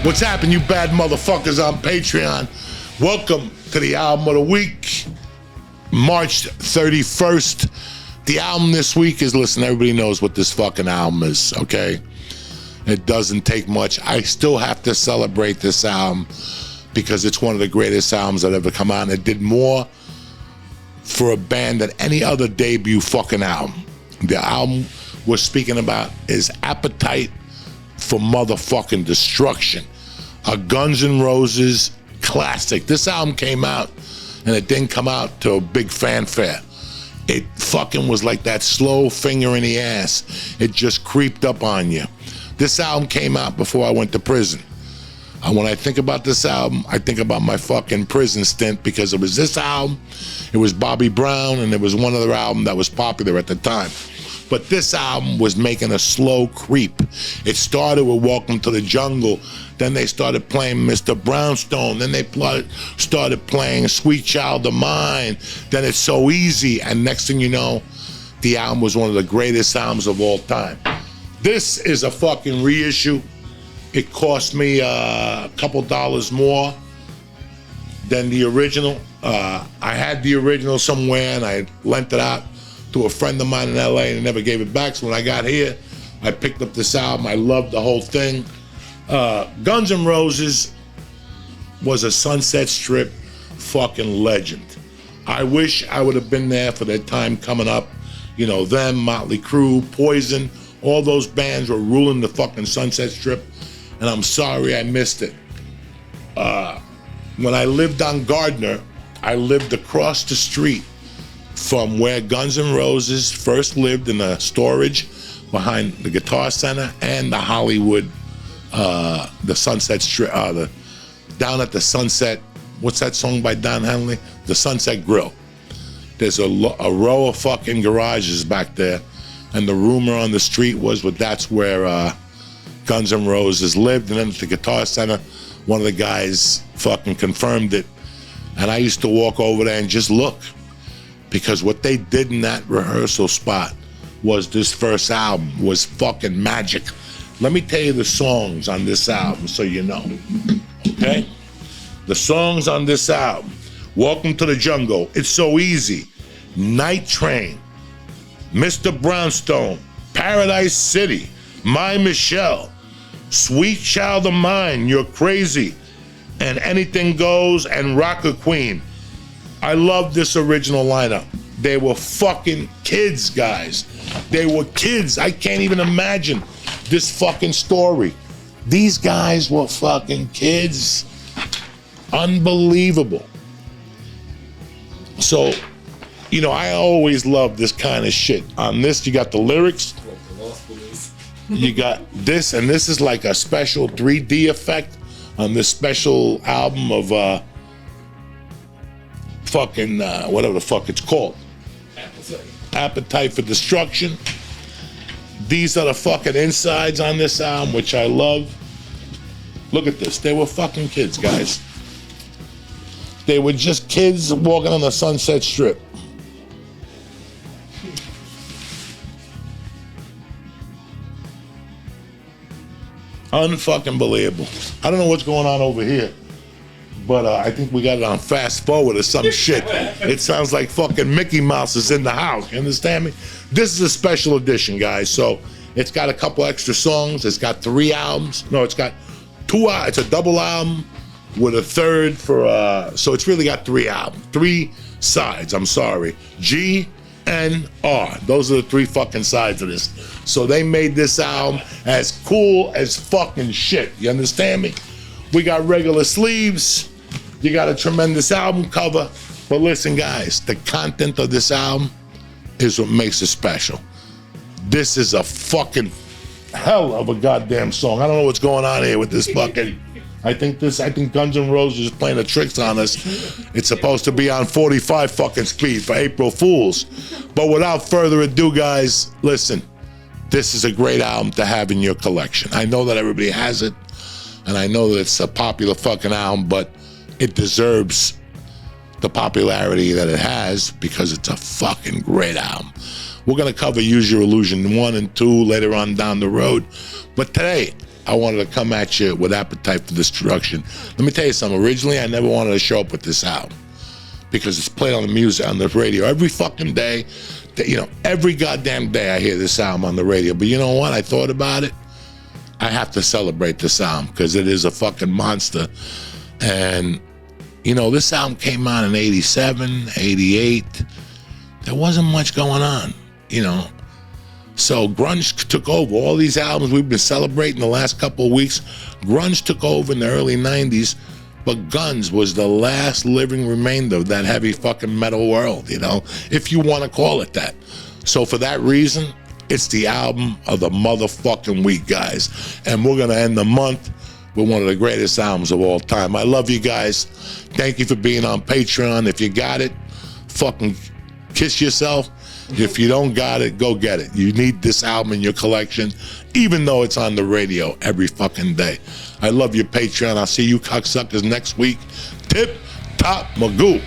What's happening, you bad motherfuckers on Patreon? Welcome to the album of the week, March 31st. The album this week is, listen, everybody knows what this fucking album is, okay? It doesn't take much. I still have to celebrate this album because it's one of the greatest albums that ever come out. It did more for a band than any other debut fucking album. The album we're speaking about is Appetite for Motherfucking Destruction, a Guns N' Roses classic. This album came out and it didn't come out to a big fanfare. It fucking was like that slow finger in the ass. It just creeped up on you. This album came out before I went to prison. And when I think about this album, I think about my fucking prison stint because it was this album, it was Bobby Brown, and there was one other album that was popular at the time. But this album was making a slow creep. It started with Welcome to the Jungle. Then they started playing Mr. Brownstone. Then they started playing Sweet Child of Mine. Then It's So Easy. And next thing you know, the album was one of the greatest albums of all time. This is a fucking reissue. It cost me a couple dollars more than the original. I had the original somewhere and I lent it out to a friend of mine in LA and never gave it back. So when I got here, I picked up this album. I loved the whole thing. Guns N' Roses was a Sunset Strip fucking legend. I wish I would have been there for their time coming up. You know, them, Motley Crue, Poison, all those bands were ruling the fucking Sunset Strip, and I'm sorry I missed it. When I lived on Gardner, I lived across the street from where Guns N' Roses first lived, in the storage behind the Guitar Center and the Hollywood, the Sunset Strip, down at the Sunset, what's that song by Don Henley? The Sunset Grill. There's a row of fucking garages back there, and the rumor on the street was that's where Guns N' Roses lived. And then at the Guitar Center, one of the guys fucking confirmed it. And I used to walk over there and just look, because what they did in that rehearsal spot was this first album was fucking magic. Let me tell you the songs on this album so you know, okay? The songs on this album: Welcome to the Jungle, It's So Easy, Night Train, Mr. Brownstone, Paradise City, My Michelle, Sweet Child of Mine, You're Crazy, and Anything Goes, and Rocker Queen. I love this original lineup. They were fucking kids, guys. They were kids. I can't even imagine this fucking story. These guys were fucking kids. Unbelievable. So, you know, I always love this kind of shit. On this, you got the lyrics. You got this, and this is like a special 3D effect on this special album of fucking whatever the fuck it's called. Appetite for Destruction. These are the fucking insides on this album, which I love. Look at this. They were fucking kids, guys. They were just kids walking on the Sunset Strip. Unfucking believable. I don't know what's going on over here, but I think we got it on fast forward or some shit. It sounds like fucking Mickey Mouse is in the house. You understand me? This is a special edition, guys. So it's got a couple extra songs. It's got 3 albums. No, it's got 2. It's a double album with a third for. So it's really got 3 albums, 3 sides. I'm sorry. G, N, R. Those are the 3 fucking sides of this. So they made this album as cool as fucking shit. You understand me? We got regular sleeves. You got a tremendous album cover. But listen, guys, the content of this album is what makes it special. This is a fucking hell of a goddamn song. I don't know what's going on here with this fucking. I think Guns N' Roses is playing the tricks on us. It's supposed to be on 45 fucking speed for April Fools. But without further ado, guys, listen. This is a great album to have in your collection. I know that everybody has it, and I know that it's a popular fucking album, but it deserves the popularity that it has because it's a fucking great album. We're gonna cover Use Your Illusion 1 and 2 later on down the road. But today, I wanted to come at you with Appetite for Destruction. Let me tell you something. Originally, I never wanted to show up with this album because it's played on the music, on the radio every fucking day. You know, every goddamn day I hear this album on the radio. But you know what? I thought about it. I have to celebrate this album because it is a fucking monster. And, you know, this album came out in 87, 88. There wasn't much going on, you know. So grunge took over. All these albums we've been celebrating the last couple of weeks, grunge took over in the early 90s, but Guns was the last living remainder of that heavy fucking metal world, you know, if you want to call it that. So for that reason, it's the album of the motherfucking week, guys. And we're going to end the month with one of the greatest albums of all time. I love you guys. Thank you for being on Patreon. If you got it, fucking kiss yourself. If you don't got it, go get it. You need this album in your collection, even though it's on the radio every fucking day. I love your Patreon. I'll see you cocksuckers next week. Tip Top Magoo.